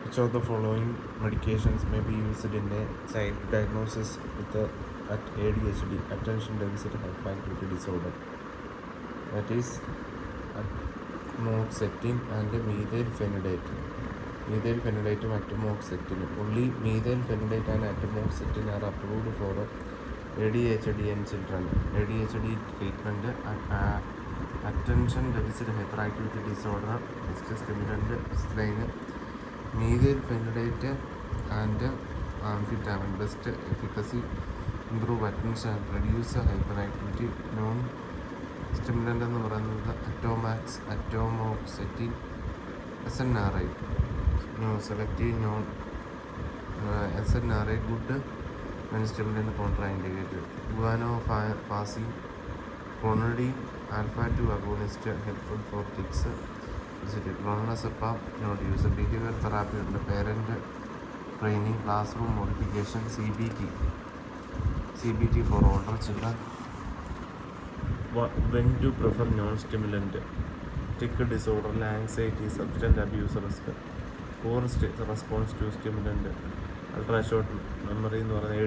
Which of the following medications may be used in a child diagnosis with ADHD, attention deficit hyperactivity disorder? That is atomoxetine and methylphenidate. Methylphenidate and atomoxetine. Only methylphenidate and atomoxetine are approved for ADHD in children. ADHD treatment, attention deficit hyperactivity disorder, stimulant, strain, methylphenidate and amphetamine. Best efficacy, improve attention, reduce hyperactivity. Known stimulant എന്ന് പറയുന്നത് atomoxetine, SNRI. Selective non SNRI good when stimulant contraindicated. Guanfacine, clonidine, alpha-2 agonist helpful for tics. Clonazepam not used. Behavioral therapy and parent training, classroom modification, CBT for older children. When to prefer non-stimulant? Tic disorder, anxiety, substance abuse risk, poor response to stimulant, ultra short memory എന്ന് പറയുന്നത്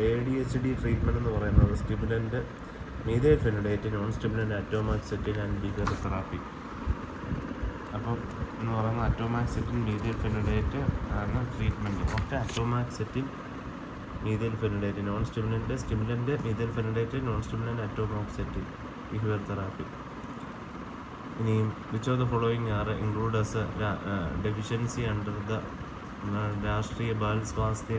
ADHD treatment എന്ന് പറയുന്നത് stimulant, methylphenidate, non stimulant, atomoxetine and behavioural therapy. അപ്പം എന്ന് പറയുന്നത് atomoxetine, methylphenidate ആണ് treatment. ഒക്കെ atomoxetine, methylphenidate, non stimulant, stimulant, methylphenidate, non stimulant, atomoxetine, behavioural therapy. ഇനിയും which of the following are include as deficiency under the Rashtriya Bal Swasthya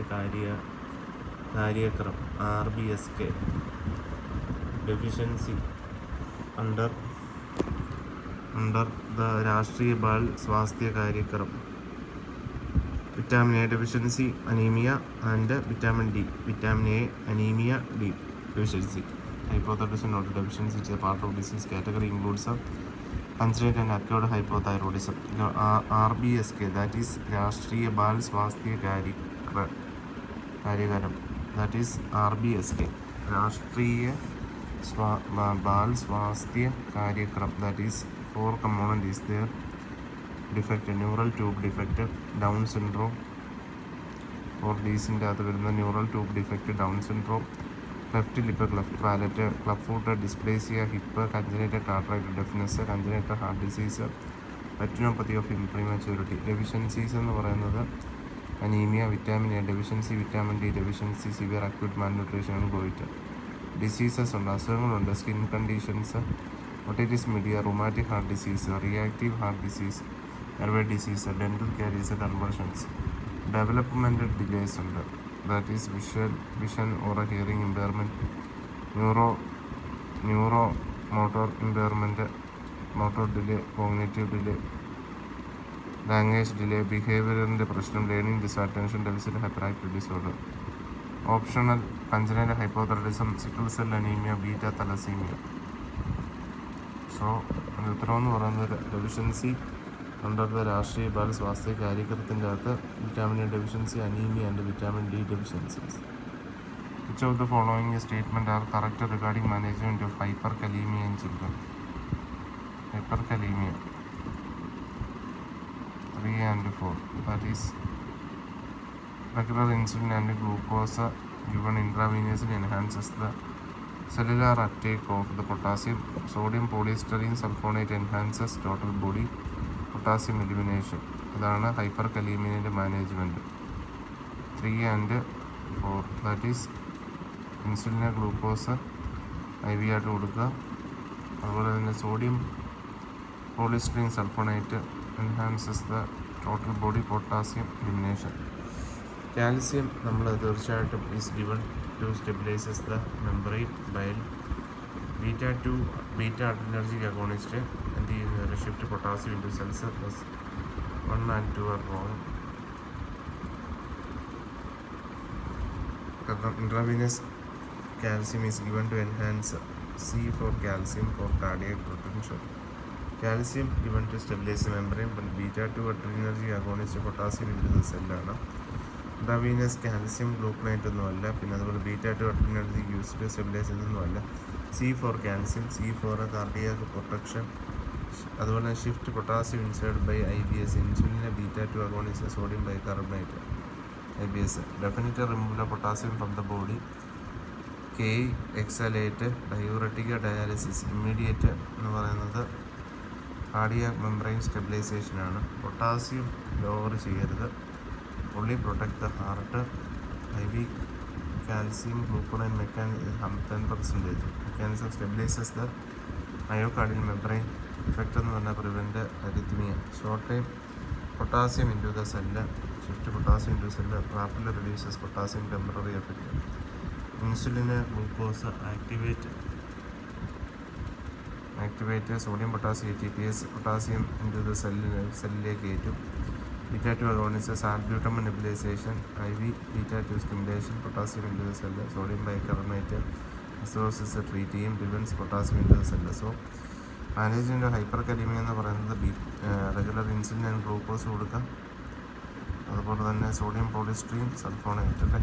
Karyakram RBSK. Deficiency under the Rashtriya Bal Swasthya Karyakram. Vitamin A deficiency, anaemia and vitamin D. Vitamin A, anaemia, D deficiency. Hypothyroidism not deficiency is a part of disease category includes congenital and acquired hypothyroidism. RBSK, that is രാഷ്ട്രീയ Bal Swasthya കാര്യകരം, that is RBSK, രാഷ്ട്രീയ Bal Swasthya Karyakram, that is 4 component is there. Defect, neural tube defect, Down syndrome, or ഡീസിൻ്റെ അകത്ത് വരുന്ന neural tube defect, down syndrome, left lip, left palate, club foot, dysplasia, hip, congenital cataract deafness, congenital heart disease, retinopathy of prematurity. Deficiencies എന്ന് പറയുന്നത് anaemia, vitamin A deficiency, vitamin D deficiency, severe acute malnutrition and goitre. Diseases ഉണ്ട്, അസുഖങ്ങളുണ്ട്, skin conditions, otitis media, rheumatic heart disease, reactive heart disease, airway disease, dental caries, conversions. Developmental delays ഉണ്ട്, that is vision or hearing impairment, neuro motor impairment, motor delay, cognitive delay, language delay, ബിഹേവിയറിൻ്റെ പ്രശ്നം, learning disattention, deficit hyperactive disorder. Optional congenital hypothyroidism, sickle cell anaemia, beta thalassaemia. So ഉത്തരവെന്ന് പറയുന്നത് deficiency under the Rashtriya Bal Swasthya കാര്യക്രമത്തിൻ്റെ അകത്ത് vitamin A deficiency, anaemia and vitamin D deficiencies. Which of the following statement are correct regarding management of hyperkalaemia in children? Hyperkalaemia 3 and 4, that is regular insulin and glucose given intravenously enhances the cellular uptake of the potassium. Sodium polystyrene sulfonate enhances total body potassium elimination. ഇതാണ് hyper കലീമിയയുടെ management. 3 and 4, that is ഇൻസുലിന് glucose IV ആയിട്ട് കൊടുക്കുക. അതുപോലെ തന്നെ sodium polystyrene sulfonate enhances the total body potassium elimination. Calcium നമ്മൾ തീർച്ചയായിട്ടും is given to stabilises the membrane bile. Beta adrenergic agonist എന്ത് ചെയ്യുന്നത്? Shift potassium into cells. Plus 1 and 2 are wrong. Intravenous calcium is given to enhance C for calcium for cardiac potential. Calcium given to stabilize the membrane, but beta-2 adrenergic agonist potassium into the cell ആണ്. Intravenous calcium gluconate ഒന്നുമല്ല, പിന്നെ അതുപോലെ beta two adrenergic use to stabilise ഇതൊന്നുമല്ല. C for calcium, C for cardiac protection, അതുപോലെ തന്നെ shift potassium inside by IBS, ഇൻസുലിനെ beta two agonist sodium bicarbonate IBS, definite removal of potassium from the body, എക്സലേറ്റ്, diuretic dialysis, immediate എന്ന് പറയുന്നത് cardiac membrane സ്റ്റെബിലൈസേഷനാണ്. Potassium lower ചെയ്യരുത്, only protect the heart. IV calcium gluconide mechanism 10%. Mechanism stabilizes the myocardial membrane. Effect എന്ന് പറഞ്ഞാൽ prevent arrhythmia. Short time potassium into the cell, shift potassium into cell, rapidly reduces potassium temporary effect. Insulin glucose activate sodium potassium ATPase, potassium into the celലിലേക്ക് കയറ്റും. beta-2 agonist, salbutamol nebulization, IV beta-2 stimulation, potassium into the cell, sodium bicarbonate resources treat ചെയ്യും, prevents potassium into the cell. So മാനേജിൻ്റെ ഹൈപ്പർകലീമിയ എന്ന് പറയുന്നത് regular insulin and glucose കൊടുക്കാം. അതുപോലെ തന്നെ sodium പോളിസ്ട്രീൻ sulphonate അല്ലേ.